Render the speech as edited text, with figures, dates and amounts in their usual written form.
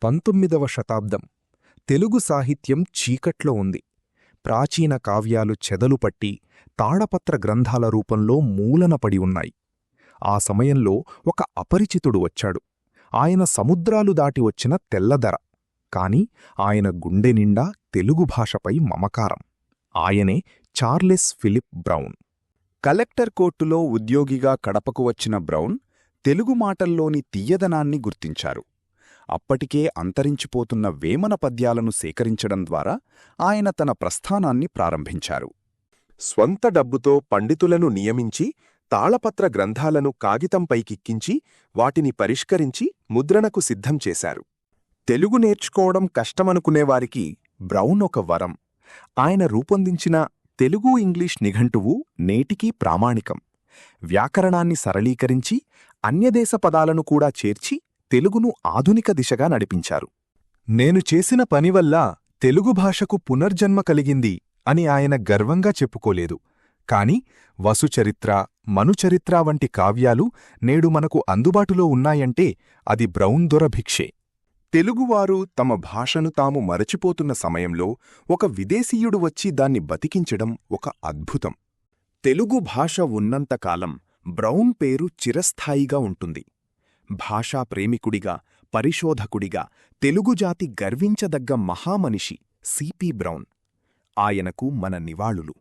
19వ శతాబ్దం తెలుగు సాహిత్యం చీకట్లో ఉంది. ప్రాచీన కావ్యాలు చెదలుపట్టి తాళపత్ర గ్రంథాల రూపంలో మూలనపడి ఉన్నాయి. ఆ సమయంలో ఒక అపరిచితుడు వచ్చాడు. ఆయన సముద్రాలు దాటి వచ్చిన తెల్లదర. కాని ఆయన గుండె నిండా తెలుగు భాషపై మమకారం. ఆయనే చార్లెస్ ఫిలిప్ బ్రౌన్. కలెక్టర్ కోర్టులో ఉద్యోగిగా కడపకు వచ్చిన బ్రౌన్ తెలుగు మాటల్లోని తియ్యదనాన్ని గుర్తించారు. అప్పటికే అంతరించిపోతున్న వేమన పద్యాలను సేకరించడం ద్వారా ఆయన తన ప్రస్థానాన్ని ప్రారంభించారు. స్వంత డబ్బుతో పండితులను నియమించి తాళపత్ర గ్రంథాలను కాగితంపైకిక్కించి వాటిని పరిష్కరించి ముద్రణకు సిద్ధం చేశారు. తెలుగు నేర్చుకోవడం కష్టమనుకునేవారికి బ్రౌన్ ఒక వరం. ఆయన రూపొందించిన తెలుగు ఇంగ్లీష్ నిఘంటువు నేటికీ ప్రామాణికం. వ్యాకరణాన్ని సరళీకరించి అన్యదేశ పదాలను కూడా చేర్చి తెలుగును ఆధునిక దిశగా నడిపించారు. నేను చేసిన పనివల్ల తెలుగు భాషకు పునర్జన్మ కలిగింది అని ఆయన గర్వంగా చెప్పుకోలేదు. కాని వసుచరిత్ర, మనుచరిత్ర వంటి కావ్యాలు నేడు మనకు అందుబాటులో ఉన్నాయంటే అది బ్రౌన్ దొర భిక్షే. తెలుగువారు తమ భాషను తాము మరచిపోతున్న సమయంలో ఒక విదేశీయుడు వచ్చి దాన్ని బతికించడం ఒక అద్భుతం. తెలుగు భాష ఉన్నంతకాలం బ్రౌన్ పేరు చిరస్థాయిగా ఉంటుంది. భాషా ప్రేమికుడిగా, పరిశోధకుడిగా తెలుగుజాతి గర్వించదగ్గ మహామనిషి సిపి బ్రౌన్. ఆయనకు మన నివాళులు.